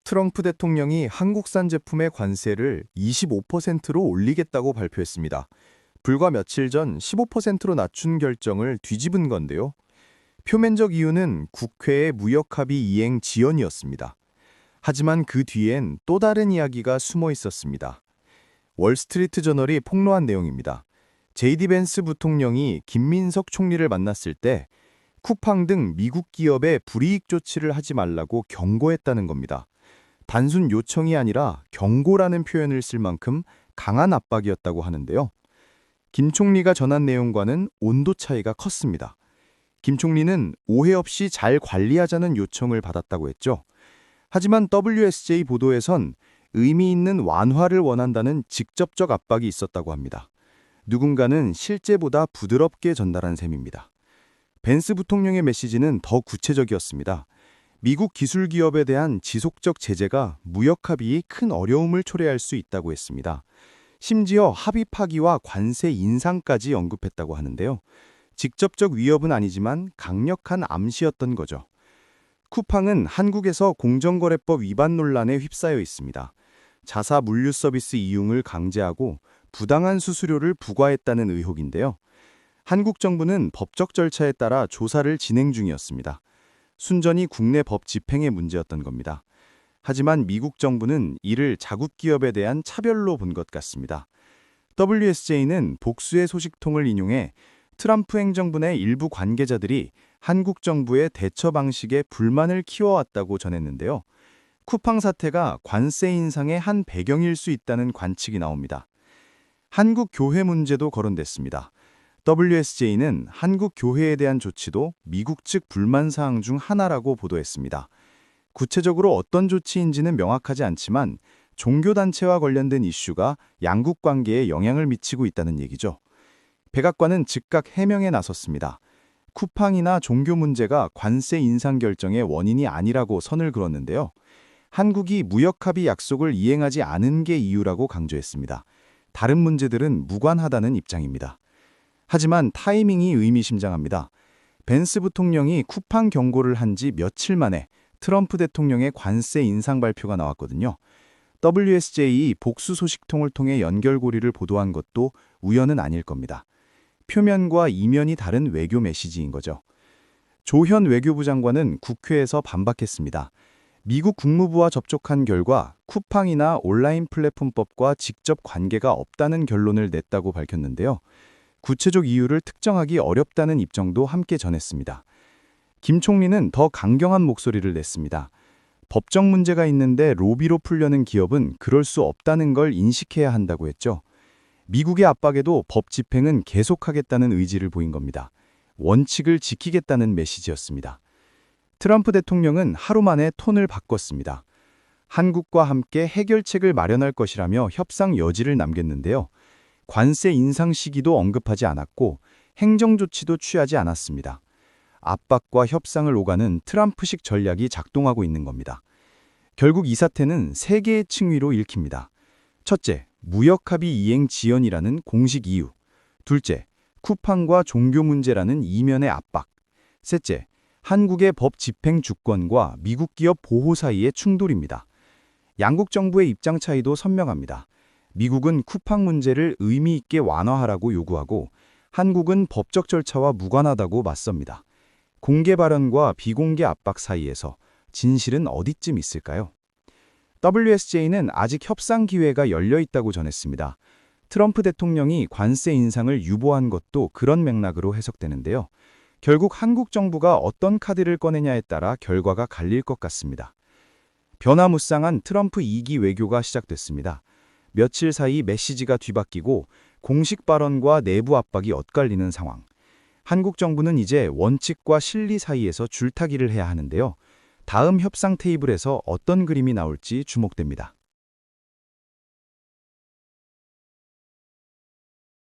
트럼프 대통령이 한국산 제품의 관세를 25%로 올리겠다고 발표했습니다. 불과 며칠 전 15%로 낮춘 결정을 뒤집은 건데요. 표면적 이유는 국회의 무역 합의 이행 지연이었습니다. 하지만 그 뒤엔 또 다른 이야기가 숨어 있었습니다. 월스트리트 저널이 폭로한 내용입니다. JD 벤스 부통령이 김민석 총리를 만났을 때 쿠팡 등 미국 기업에 불이익 조치를 하지 말라고 경고했다는 겁니다. 단순 요청이 아니라 경고라는 표현을 쓸 만큼 강한 압박이었다고 하는데요. 김 총리가 전한 내용과는 온도 차이가 컸습니다. 김 총리는 오해 없이 잘 관리하자는 요청을 받았다고 했죠. 하지만 WSJ 보도에선 의미 있는 완화를 원한다는 직접적 압박이 있었다고 합니다. 누군가는 실제보다 부드럽게 전달한 셈입니다. 벤스 부통령의 메시지는 더 구체적이었습니다. 미국 기술 기업에 대한 지속적 제재가 무역 합의에 큰 어려움을 초래할 수 있다고 했습니다. 심지어 합의 파기와 관세 인상까지 언급했다고 하는데요. 직접적 위협은 아니지만 강력한 암시였던 거죠. 쿠팡은 한국에서 공정거래법 위반 논란에 휩싸여 있습니다. 자사 물류 서비스 이용을 강제하고 부당한 수수료를 부과했다는 의혹인데요. 한국 정부는 법적 절차에 따라 조사를 진행 중이었습니다. 순전히 국내 법 집행의 문제였던 겁니다. 하지만 미국 정부는 이를 자국 기업에 대한 차별로 본 것 같습니다. WSJ는 복수의 소식통을 인용해 트럼프 행정부 내 일부 관계자들이 한국 정부의 대처 방식에 불만을 키워왔다고 전했는데요. 쿠팡 사태가 관세 인상의 한 배경일 수 있다는 관측이 나옵니다. 한국 교회 문제도 거론됐습니다. WSJ는 한국 교회에 대한 조치도 미국 측 불만 사항 중 하나라고 보도했습니다. 구체적으로 어떤 조치인지는 명확하지 않지만 종교단체와 관련된 이슈가 양국 관계에 영향을 미치고 있다는 얘기죠. 백악관은 즉각 해명에 나섰습니다. 쿠팡이나 종교 문제가 관세 인상 결정의 원인이 아니라고 선을 그었는데요. 한국이 무역합의 약속을 이행하지 않은 게 이유라고 강조했습니다. 다른 문제들은 무관하다는 입장입니다. 하지만 타이밍이 의미심장합니다. 벤스 부통령이 쿠팡 경고를 한 지 며칠 만에 트럼프 대통령의 관세 인상 발표가 나왔거든요. WSJ이 복수 소식통을 통해 연결고리를 보도한 것도 우연은 아닐 겁니다. 표면과 이면이 다른 외교 메시지인 거죠. 조현 외교부 장관은 국회에서 반박했습니다. 미국 국무부와 접촉한 결과 쿠팡이나 온라인 플랫폼법과 직접 관계가 없다는 결론을 냈다고 밝혔는데요. 구체적 이유를 특정하기 어렵다는 입장도 함께 전했습니다. 김 총리는 더 강경한 목소리를 냈습니다. 법적 문제가 있는데 로비로 풀려는 기업은 그럴 수 없다는 걸 인식해야 한다고 했죠. 미국의 압박에도 법 집행은 계속하겠다는 의지를 보인 겁니다. 원칙을 지키겠다는 메시지였습니다. 트럼프 대통령은 하루 만에 톤을 바꿨습니다. 한국과 함께 해결책을 마련할 것이라며 협상 여지를 남겼는데요. 관세 인상 시기도 언급하지 않았고 행정 조치도 취하지 않았습니다. 압박과 협상을 오가는 트럼프식 전략이 작동하고 있는 겁니다. 결국 이 사태는 세 개의 층위로 읽힙니다. 첫째, 무역합의 이행 지연이라는 공식 이유. 둘째, 쿠팡과 종교 문제라는 이면의 압박. 셋째, 한국의 법 집행 주권과 미국 기업 보호 사이의 충돌입니다. 양국 정부의 입장 차이도 선명합니다. 미국은 쿠팡 문제를 의미 있게 완화하라고 요구하고 한국은 법적 절차와 무관하다고 맞섭니다. 공개 발언과 비공개 압박 사이에서 진실은 어디쯤 있을까요? WSJ는 아직 협상 기회가 열려 있다고 전했습니다. 트럼프 대통령이 관세 인상을 유보한 것도 그런 맥락으로 해석되는데요. 결국 한국 정부가 어떤 카드를 꺼내냐에 따라 결과가 갈릴 것 같습니다. 변화무쌍한 트럼프 2기 외교가 시작됐습니다. 며칠 사이 메시지가 뒤바뀌고 공식 발언과 내부 압박이 엇갈리는 상황. 한국 정부는 이제 원칙과 실리 사이에서 줄타기를 해야 하는데요. 다음 협상 테이블에서 어떤 그림이 나올지 주목됩니다.